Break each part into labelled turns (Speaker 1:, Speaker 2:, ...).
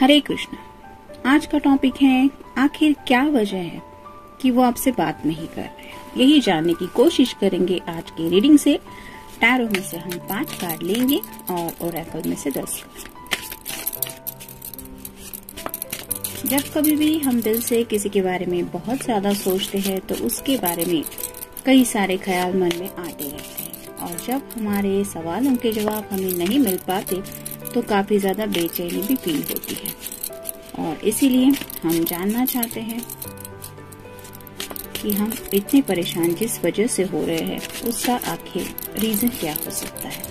Speaker 1: हरे कृष्णा। आज का टॉपिक है आखिर क्या वजह है कि वो आपसे बात नहीं कर रहे। यही जानने की कोशिश करेंगे आज की रीडिंग से। टैरो में से हम 5 कार्ड लेंगे और ओरेकल में से 10। जब कभी भी हम दिल से किसी के बारे में बहुत ज्यादा सोचते हैं तो उसके बारे में कई सारे ख्याल मन में आते रहते हैं, और जब हमारे सवालों के जवाब हमें नहीं मिल पाते तो काफी ज्यादा बेचैनी भी फील होती है। और इसीलिए हम जानना चाहते हैं कि हम इतने परेशान जिस वजह से हो रहे हैं उसका आखिर रीजन क्या हो सकता है।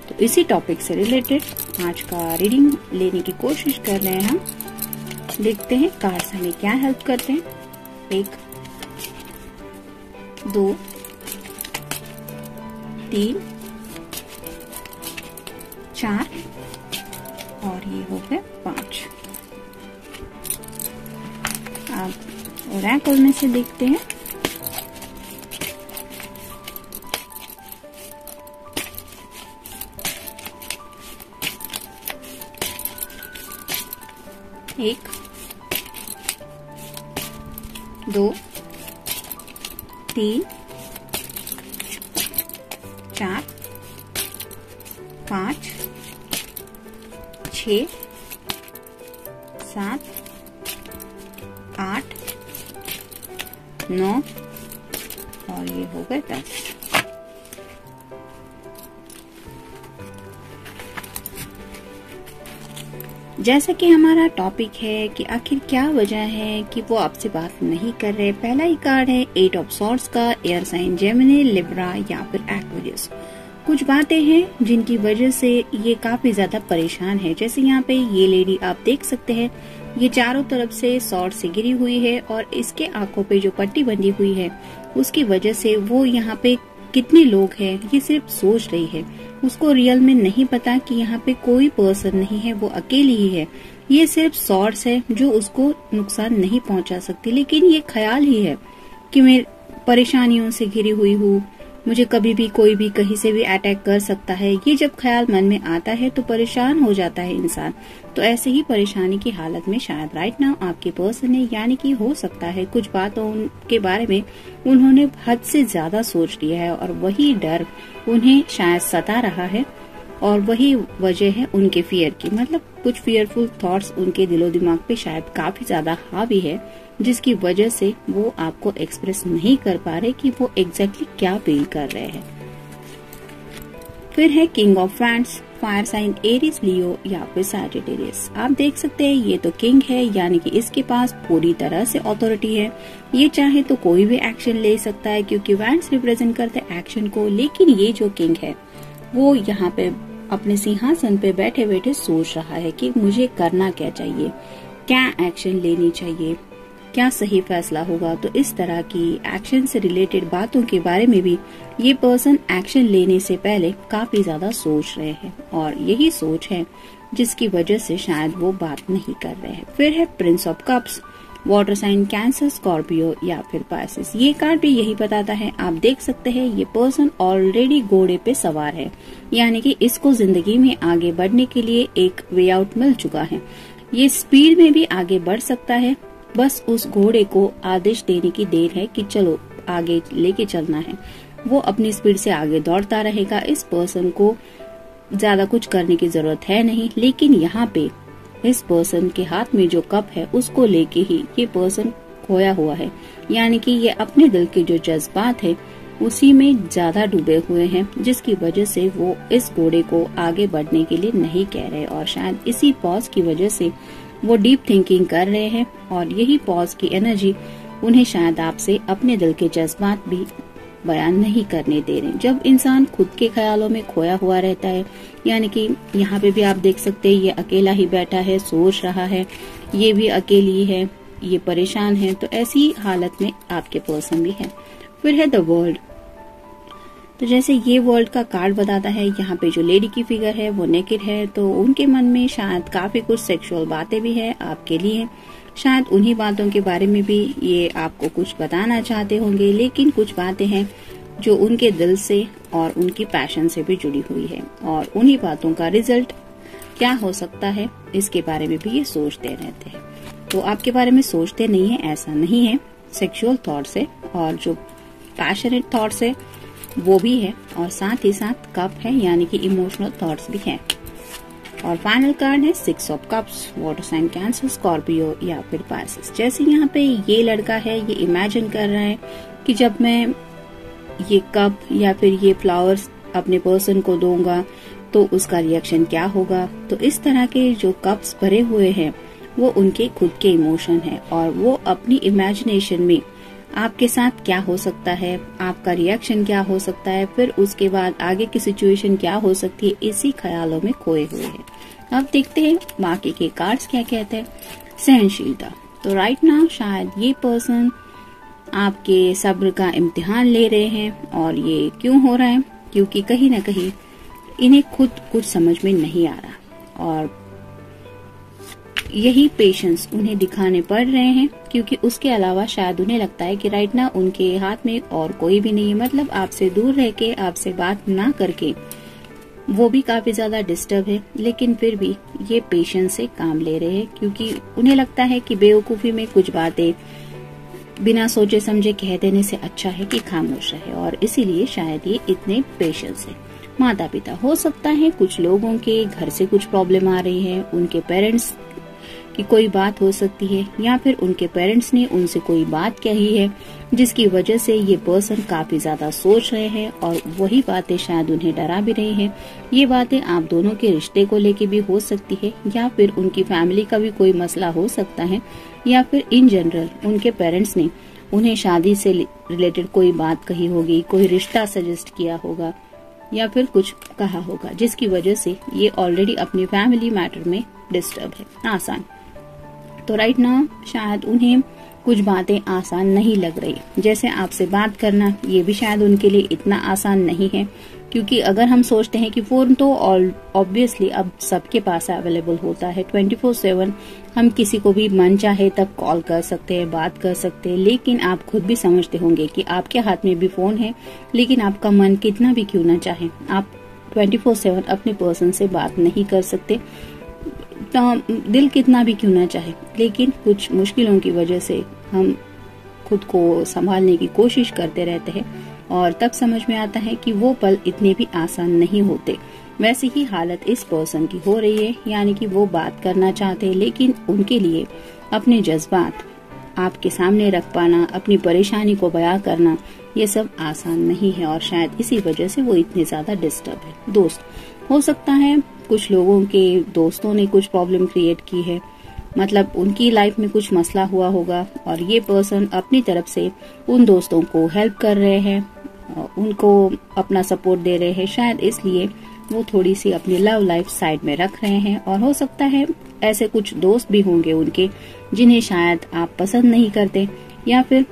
Speaker 1: तो इसी टॉपिक से रिलेटेड आज का रीडिंग लेने की कोशिश कर रहे हैं। हम देखते हैं कार्ड्स हमें क्या हेल्प करते हैं। 1 2 3 4 और ये हो गए 5। अब ओरेकल में से देखते हैं। एक 2 3 4 5 6 7 8 9 और ये हो गए 10। जैसा कि हमारा टॉपिक है कि आखिर क्या वजह है कि वो आपसे बात नहीं कर रहे। पहला ही कार्ड है 8 ऑफ सॉर्ड्स का, एयर साइन जेमिनी, लिब्रा या फिर एक्वेरियस। कुछ बातें हैं जिनकी वजह से ये काफी ज्यादा परेशान है। जैसे यहाँ पे ये लेडी आप देख सकते हैं, ये चारों तरफ से सॉर्ड से गिरी हुई है और इसके आंखों पे जो पट्टी बंधी हुई है उसकी वजह से वो यहाँ पे कितने लोग हैं ये सिर्फ सोच रही है। उसको रियल में नहीं पता कि यहाँ पे कोई पर्सन नहीं है, वो अकेली ही है। ये सिर्फ सॉर्ड्स है जो उसको नुकसान नहीं पहुंचा सकती, लेकिन ये ख्याल ही है कि मैं परेशानियों से घिरी हुई हूँ, मुझे कभी भी कोई भी कहीं से भी अटैक कर सकता है। ये जब ख्याल मन में आता है तो परेशान हो जाता है इंसान। तो ऐसे ही परेशानी की हालत में शायद राइट नाउ आपके पर्सन ने, यानी कि हो सकता है कुछ बातों के बारे में उन्होंने हद से ज्यादा सोच लिया है और वही डर उन्हें शायद सता रहा है और वही वजह है उनके फियर की। मतलब कुछ फियरफुल थॉट्स उनके दिलो दिमाग पे शायद काफी ज्यादा हावी है, जिसकी वजह से वो आपको एक्सप्रेस नहीं कर पा रहे कि वो एग्जैक्टली क्या फील कर रहे हैं। फिर है king of wands, fire sign Aries, Leo या फिर सैजिटेरियस। आप देख सकते हैं ये तो किंग है, यानी कि इसके पास पूरी तरह से अथॉरिटी है। ये चाहे तो कोई भी एक्शन ले सकता है क्योंकि वैंड्स रिप्रेजेंट करते हैं एक्शन को। लेकिन ये जो किंग है वो यहाँ पे अपने सिंहासन पे बैठे बैठे सोच रहा है कि मुझे करना क्या चाहिए, क्या एक्शन लेनी चाहिए, क्या सही फैसला होगा। तो इस तरह की एक्शन से रिलेटेड बातों के बारे में भी ये पर्सन एक्शन लेने से पहले काफी ज्यादा सोच रहे हैं और यही सोच है जिसकी वजह से शायद वो बात नहीं कर रहे हैं। फिर है prince of cups, water sign Cancer, Scorpio या फिर पाइसेस। ये कार्ड भी यही बताता है। आप देख सकते हैं ये पर्सन ऑलरेडी घोड़े पे सवार है, यानी कि इसको जिंदगी में आगे बढ़ने के लिए एक वे आउट मिल चुका है। ये स्पीड में भी आगे बढ़ सकता है, बस उस घोड़े को आदेश देने की देर है कि चलो आगे लेके चलना है। वो अपनी स्पीड से आगे दौड़ता रहेगा। इस पर्सन को ज्यादा कुछ करने की जरूरत है नहीं, लेकिन यहाँ पे इस पर्सन के हाथ में जो कप है उसको लेके ही ये पर्सन खोया हुआ है, यानी कि ये अपने दिल के जो जज्बात है उसी में ज्यादा डूबे हुए हैं, जिसकी वजह से वो इस घोड़े को आगे बढ़ने के लिए नहीं कह रहे। और शायद इसी पॉज की वजह से वो डीप थिंकिंग कर रहे हैं और यही पॉज की एनर्जी उन्हें शायद आपसे अपने दिल के जज्बात भी बयान नहीं करने दे रहे। जब इंसान खुद के ख्यालों में खोया हुआ रहता है, यानी कि यहाँ पे भी आप देख सकते हैं ये अकेला ही बैठा है, सोच रहा है, ये भी अकेली है, ये परेशान है, तो ऐसी हालत में आपके पर्सन भी है। फिर है द वर्ल्ड। तो जैसे ये वर्ल्ड का कार्ड बताता है, यहाँ पे जो लेडी की फिगर है वो नेकेड है, तो उनके मन में शायद काफी कुछ सेक्सुअल बातें भी है आपके लिए। शायद उन्हीं बातों के बारे में भी ये आपको कुछ बताना चाहते होंगे, लेकिन कुछ बातें हैं जो उनके दिल से और उनकी पैशन से भी जुड़ी हुई है और उन्हीं बातों का रिजल्ट क्या हो सकता है इसके बारे में भी ये सोचते रहते हैं। तो आपके बारे में सोचते नहीं है ऐसा नहीं है, सेक्सुअल थॉट्स है और जो पैशनेट थॉट्स है वो भी है, और साथ ही साथ कप है यानी कि इमोशनल थॉट्स भी है। और फाइनल कार्ड है 6 of cups, water sign Cancer, Scorpio या फिर पाइसेस। जैसे यहाँ पे ये लड़का है ये इमेजिन कर रहा है कि जब मैं ये कप या फिर ये फ्लावर्स अपने पर्सन को दूंगा तो उसका रिएक्शन क्या होगा। तो इस तरह के जो कप्स भरे हुए हैं वो उनके खुद के इमोशन है, और वो अपनी इमेजिनेशन में आपके साथ क्या हो सकता है, आपका रिएक्शन क्या हो सकता है, फिर उसके बाद आगे की सिचुएशन क्या हो सकती है, इसी ख्यालों में खोए हुए हैं। अब देखते हैं बाकी के कार्ड्स क्या कहते हैं। सहनशीलता। तो राइट नाउ शायद ये पर्सन आपके सब्र का इम्तिहान ले रहे हैं, और ये क्यों हो रहा है, क्योंकि कहीं ना कहीं इन्हें खुद कुछ समझ में नहीं आ रहा, और यही पेशेंस उन्हें दिखाने पड़ रहे हैं, क्योंकि उसके अलावा शायद उन्हें लगता है कि राइट ना उनके हाथ में और कोई भी नहीं है। मतलब आपसे दूर रह के, आपसे बात ना करके वो भी काफी ज्यादा डिस्टर्ब है, लेकिन फिर भी ये पेशेंस से काम ले रहे हैं, क्योंकि उन्हें लगता है कि बेवकूफी में कुछ बातें बिना सोचे समझे कह देने से अच्छा है कि खामोश रहे, और इसीलिए शायद ये इतने पेशेंस है। माता पिता। हो सकता है कुछ लोगों के घर से कुछ प्रॉब्लम आ रही है, उनके पेरेंट्स की कोई बात हो सकती है, या फिर उनके पेरेंट्स ने उनसे कोई बात कही है जिसकी वजह से ये पर्सन काफी ज्यादा सोच रहे हैं, और वही बातें शायद उन्हें डरा भी रही हैं। ये बातें आप दोनों के रिश्ते को लेके भी हो सकती है, या फिर उनकी फैमिली का भी कोई मसला हो सकता है, या फिर इन जनरल उनके पेरेंट्स ने उन्हें शादी से रिलेटेड कोई बात कही होगी, कोई रिश्ता सजेस्ट किया होगा, या फिर कुछ कहा होगा जिसकी वजह से ये ऑलरेडी अपनी फैमिली मैटर में डिस्टर्ब है। आसान। तो राइट नाउ शायद उन्हें कुछ बातें आसान नहीं लग रही, जैसे आपसे बात करना, ये भी शायद उनके लिए इतना आसान नहीं है, क्योंकि अगर हम सोचते हैं कि फोन तो ऑब्वियसली अब सबके पास अवेलेबल होता है 24/7, हम किसी को भी मन चाहे तब कॉल कर सकते हैं, बात कर सकते हैं, लेकिन आप खुद भी समझते होंगे कि आपके हाथ में भी फोन है, लेकिन आपका मन कितना भी क्यों ना चाहे आप 24/7 अपने पर्सन से बात नहीं कर सकते, तो दिल कितना भी क्यों ना चाहे, लेकिन कुछ मुश्किलों की वजह से हम खुद को संभालने की कोशिश करते रहते हैं, और तब समझ में आता है कि वो पल इतने भी आसान नहीं होते। वैसी ही हालत इस पर्सन की हो रही है, यानी कि वो बात करना चाहते हैं, लेकिन उनके लिए अपने जज्बात आपके सामने रख पाना, अपनी परेशानी को बयां करना, ये सब आसान नहीं है, और शायद इसी वजह से वो इतने ज्यादा डिस्टर्ब है। दोस्त। हो सकता है कुछ लोगों के दोस्तों ने कुछ प्रॉब्लम क्रिएट की है, मतलब उनकी लाइफ में कुछ मसला हुआ होगा, और ये पर्सन अपनी तरफ से उन दोस्तों को हेल्प कर रहे हैं, उनको अपना सपोर्ट दे रहे हैं, शायद इसलिए वो थोड़ी सी अपनी लव लाइफ साइड में रख रहे हैं। और हो सकता है ऐसे कुछ दोस्त भी होंगे उनके जिन्हें शायद आप पसंद नहीं करते, या फिर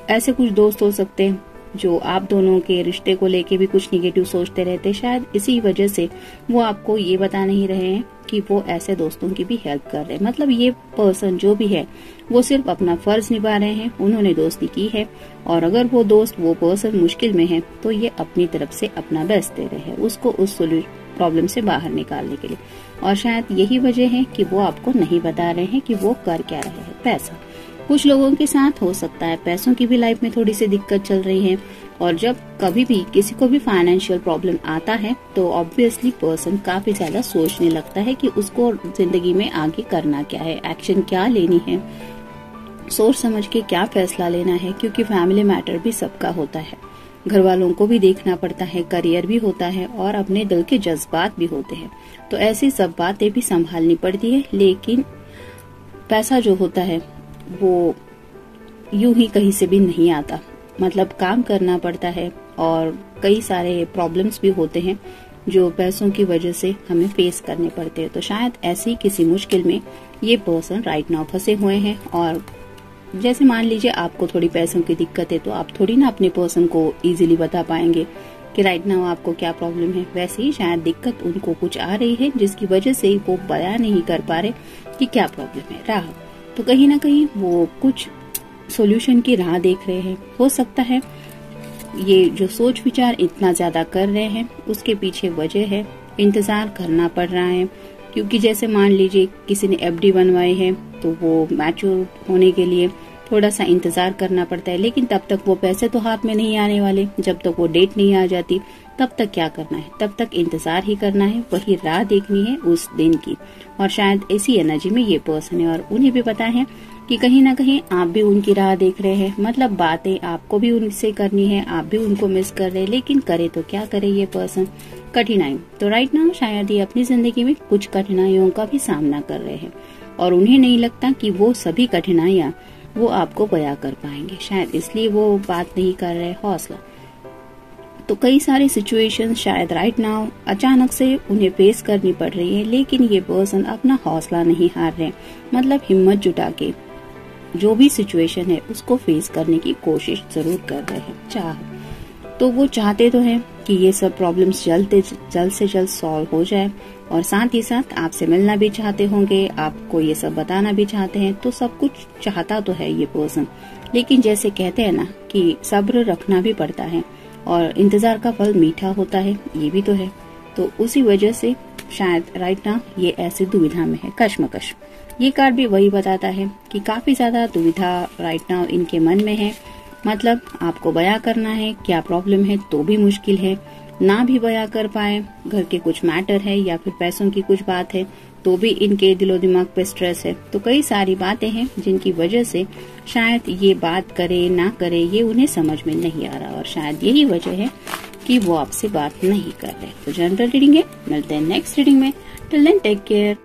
Speaker 1: ऐसे कुछ दोस्त हो सकते हैं जो आप दोनों के रिश्ते को लेके भी कुछ निगेटिव सोचते रहते, शायद इसी वजह से वो आपको ये बता नहीं रहे हैं कि वो ऐसे दोस्तों की भी हेल्प कर रहे हैं। मतलब ये पर्सन जो भी है वो सिर्फ अपना फर्ज निभा रहे हैं, उन्होंने दोस्ती की है, और अगर वो दोस्त वो पर्सन मुश्किल में है तो ये अपनी तरफ से अपना बेस्ट दे रहे हैं उसको उस प्रॉब्लम से बाहर निकालने के लिए, और शायद यही वजह है कि वो आपको नहीं बता रहे हैं कि वो कर क्या रहे हैं। पैसा। कुछ लोगों के साथ हो सकता है पैसों की भी लाइफ में थोड़ी सी दिक्कत चल रही है, और जब कभी भी किसी को भी फाइनेंशियल प्रॉब्लम आता है तो ऑब्वियसली पर्सन काफी ज्यादा सोचने लगता है कि उसको जिंदगी में आगे करना क्या है, एक्शन क्या लेनी है, सोच समझ के क्या फैसला लेना है, क्योंकि फैमिली मैटर भी सबका होता है, घर वालों को भी देखना पड़ता है, करियर भी होता है, और अपने दिल के जज्बात भी होते हैं। तो ऐसी सब बातें भी संभालनी पड़ती है, लेकिन पैसा जो होता है वो यूं ही कहीं से भी नहीं आता, मतलब काम करना पड़ता है, और कई सारे प्रॉब्लम्स भी होते हैं जो पैसों की वजह से हमें फेस करने पड़ते हैं। तो शायद ऐसी किसी मुश्किल में ये पर्सन राइट नाउ फंसे हुए हैं, और जैसे मान लीजिए आपको थोड़ी पैसों की दिक्कत है तो आप थोड़ी ना अपने पर्सन को इजीली बता पाएंगे कि राइट नाउ आपको क्या प्रॉब्लम है, वैसे ही शायद दिक्कत उनको कुछ आ रही है जिसकी वजह से वो बयान नहीं कर पा रहे कि क्या प्रॉब्लम है। राह। तो कहीं ना कहीं वो कुछ सॉल्यूशन की राह देख रहे हैं। हो सकता है ये जो सोच विचार इतना ज्यादा कर रहे हैं उसके पीछे वजह है इंतजार करना पड़ रहा है, क्योंकि जैसे मान लीजिए किसी ने एफडी बनवाई है तो वो मैच्योर होने के लिए थोड़ा सा इंतजार करना पड़ता है, लेकिन तब तक वो पैसे तो हाथ में नहीं आने वाले। जब तक वो डेट नहीं आ जाती तब तक क्या करना है, तब तक इंतजार ही करना है, वही राह देखनी है उस दिन की। और शायद ऐसी एनर्जी में ये पर्सन है और उन्हें भी पता है कि कहीं ना कहीं आप भी उनकी राह देख रहे हैं। मतलब बातें आपको भी उनसे करनी है, आप भी उनको मिस कर रहे हैं, लेकिन करे तो क्या करे ये पर्सन, कठिनाई। तो राइट नाउ शायद ये अपनी जिंदगी में कुछ कठिनाइयों का भी सामना कर रहे हैं और उन्हें नहीं लगता कि वो सभी कठिनाइयां वो आपको बयां कर पाएंगे, शायद इसलिए वो बात नहीं कर रहे। हौसला, तो कई सारी सिचुएशन शायद राइट नाउ अचानक से उन्हें फेस करनी पड़ रही है, लेकिन ये पर्सन अपना हौसला नहीं हार रहे, मतलब हिम्मत जुटा के जो भी सिचुएशन है उसको फेस करने की कोशिश जरूर कर रहे हैं। तो वो चाहते तो हैं कि ये सब प्रॉब्लम्स जल्द से जल्द सॉल्व हो जाए और साथ ही साथ आपसे मिलना भी चाहते होंगे, आपको ये सब बताना भी चाहते हैं। तो सब कुछ चाहता तो है ये पर्सन, लेकिन जैसे कहते हैं ना कि सब्र रखना भी पड़ता है और इंतजार का फल मीठा होता है, ये भी तो है। तो उसी वजह से शायद राइट नाउ ये ऐसी दुविधा में है, कश्मकश। ये कार्ड भी वही बताता है कि काफी ज्यादा दुविधा राइट नाउ इनके मन में है। मतलब आपको बयां करना है क्या प्रॉब्लम है तो भी मुश्किल है, ना भी बयां कर पाए, घर के कुछ मैटर है या फिर पैसों की कुछ बात है तो भी इनके दिलो दिमाग पे स्ट्रेस है। तो कई सारी बातें हैं जिनकी वजह से शायद ये बात करे ना करे ये उन्हें समझ में नहीं आ रहा और शायद यही वजह है कि वो आपसे बात नहीं कर रहे। तो जनरल रीडिंग है, मिलते हैं नेक्स्ट रीडिंग में। Till then take care.